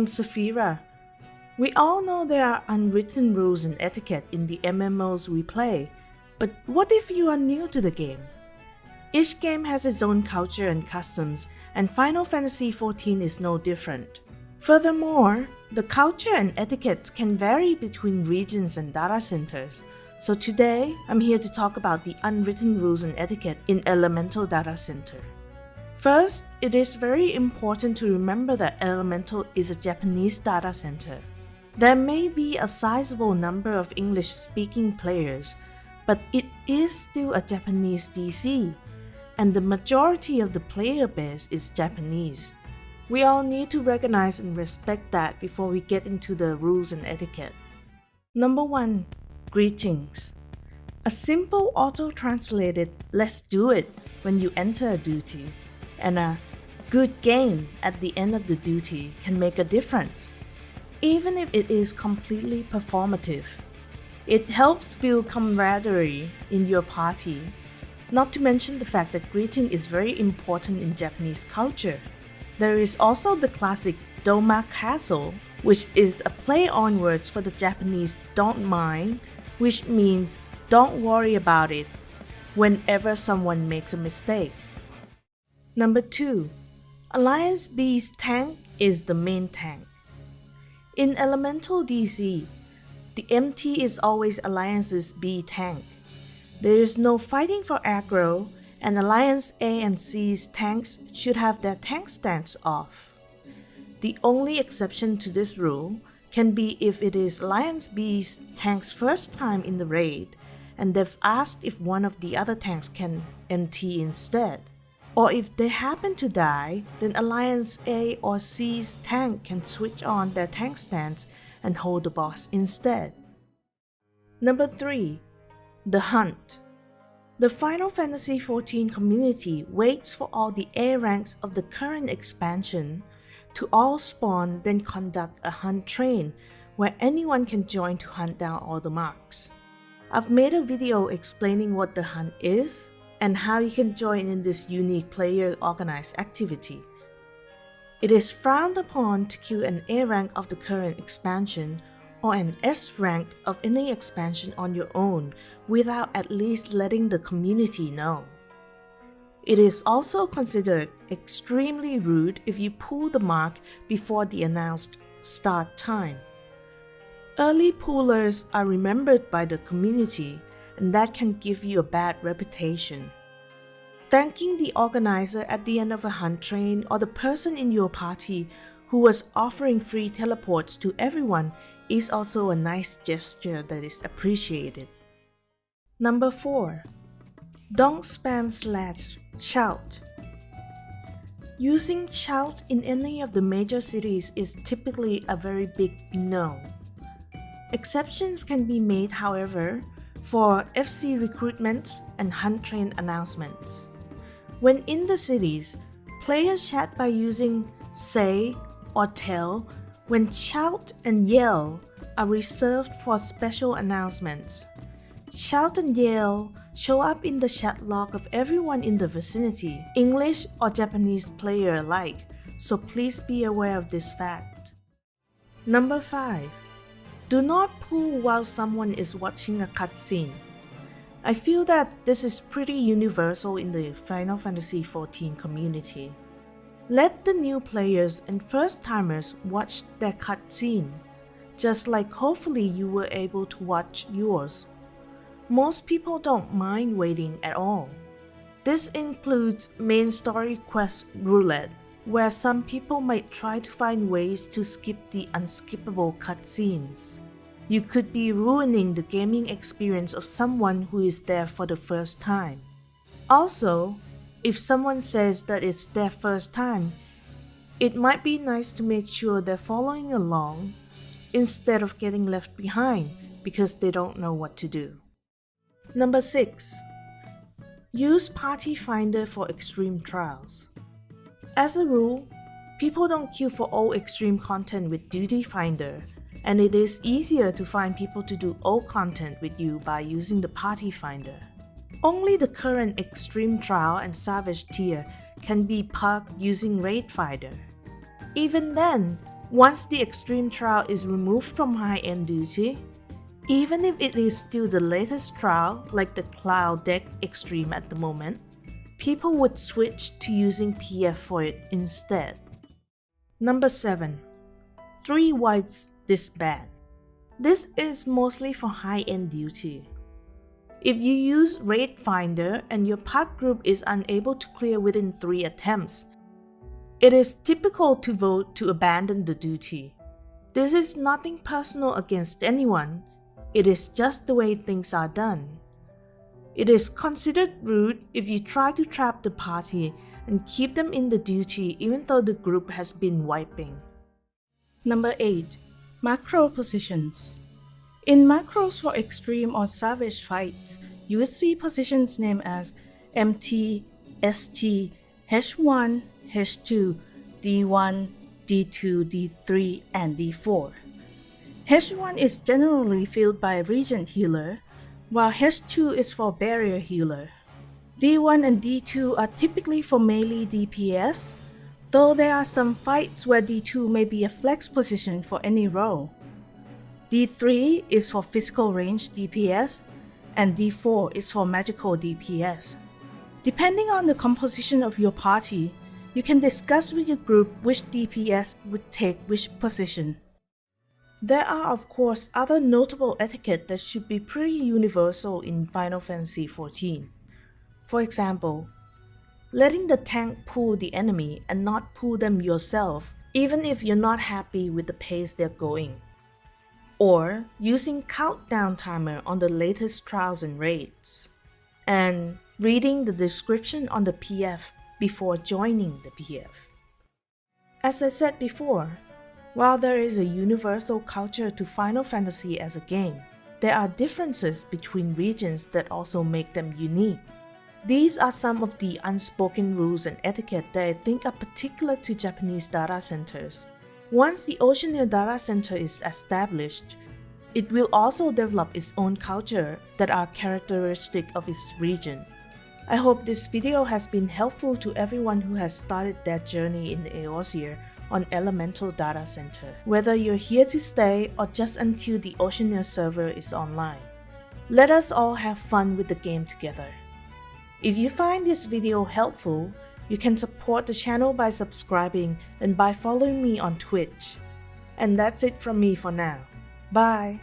I'm Safira. We all know there are unwritten rules and etiquette in the MMOs we play, but what if you are new to the game? Each game has its own culture and customs, and Final Fantasy XIV is no different. Furthermore, the culture and etiquette can vary between regions and data centers, so today I'm here to talk about the unwritten rules and etiquette in Elemental Data Center. First, it is very important to remember that Elemental is a Japanese data center. There may be a sizable number of English-speaking players, but it is still a Japanese DC, and the majority of the player base is Japanese. We all need to recognize and respect that before we get into the rules and etiquette. Number 1. Greetings. A simple auto-translated "let's do it" when you enter a duty, and a "good game" at the end of the duty can make a difference, even if it is completely performative. It helps build camaraderie in your party, not to mention the fact that greeting is very important in Japanese culture. There is also the classic "domakasou," which is a play on words for the Japanese "don't mind," which means don't worry about it whenever someone makes a mistake. Number 2. Alliance B's tank is the main tank. In Elemental DC, the MT is always Alliance's B tank. There is no fighting for aggro, and Alliance A and C's tanks should have their tank stance off. The only exception to this rule can be if it is Alliance B's tank's first time in the raid, and they've asked if one of the other tanks can MT instead. Or if they happen to die, then Alliance A or C's tank can switch on their tank stance and hold the boss instead. Number 3. The Hunt. The Final Fantasy XIV community waits for all the A ranks of the current expansion to all spawn, then conduct a hunt train where anyone can join to hunt down all the marks. I've made a video explaining what the hunt is and how you can join in this unique player-organized activity. It is frowned upon to kill an A rank of the current expansion or an S rank of any expansion on your own without at least letting the community know. It is also considered extremely rude if you pull the mark before the announced start time. Early pullers are remembered by the community, and that can give you a bad reputation. Thanking the organizer at the end of a hunt train or the person in your party who was offering free teleports to everyone is also a nice gesture that is appreciated. Number 4. Don't spam /shout. Using shout in any of the major cities is typically a very big no. Exceptions can be made, however, for FC recruitments and hunt train announcements. When in the cities, players chat by using say or tell, when shout and yell are reserved for special announcements. Shout and yell show up in the chat log of everyone in the vicinity, English or Japanese player alike, so please be aware of this fact. Number 5. Do not pull while someone is watching a cutscene. I feel that this is pretty universal in the Final Fantasy XIV community. Let the new players and first-timers watch their cutscene, just like hopefully you were able to watch yours. Most people don't mind waiting at all. This includes main story quest roulette, where some people might try to find ways to skip the unskippable cutscenes. You could be ruining the gaming experience of someone who is there for the first time. Also, if someone says that it's their first time, it might be nice to make sure they're following along instead of getting left behind because they don't know what to do. Number 6. Use Party Finder for extreme trials. As a rule, people don't queue for all extreme content with Duty Finder, and it is easier to find people to do all content with you by using the Party Finder. Only the current Extreme Trial and Savage tier can be parked using Raid Finder. Even then, Once the extreme trial is removed from high-end duty, even if it is still the latest trial like the Cloud Deck Extreme at the moment, people would switch to using PF for it instead. Number 7. 3 wipes disband. This is mostly for high-end duty. If you use Raid Finder and your pack group is unable to clear within 3 attempts, it is typical to vote to abandon the duty. This is nothing personal against anyone, it is just the way things are done. It is considered rude if you try to trap the party and keep them in the duty even though the group has been wiping. Number 8. Macro positions. In macros for extreme or savage fights, you will see positions named as MT, ST, H1, H2, D1, D2, D3, and D4. H1 is generally filled by Regent Healer, while H2 is for Barrier Healer. D1 and D2 are typically for melee DPS, though there are some fights where D2 may be a flex position for any role. D3 is for physical range DPS, and D4 is for magical DPS. Depending on the composition of your party, you can discuss with your group which DPS would take which position. There are of course other notable etiquette that should be pretty universal in Final Fantasy XIV. For example, letting the tank pull the enemy and not pull them yourself even if you're not happy with the pace they're going. Or using countdown timer on the latest trials and raids. And reading the description on the PF before joining the PF. As I said before, while there is a universal culture to Final Fantasy as a game, there are differences between regions that also make them unique. These are some of the unspoken rules and etiquette that I think are particular to Japanese data centers. Once the Oceania Data Center is established, it will also develop its own culture that are characteristic of its region. I hope this video has been helpful to everyone who has started their journey in Eorzea on Elemental Data Center, whether you're here to stay or just until the Oceania server is online. Let us all have fun with the game together. If you find this video helpful, you can support the channel by subscribing and by following me on Twitch. And that's it from me for now. Bye!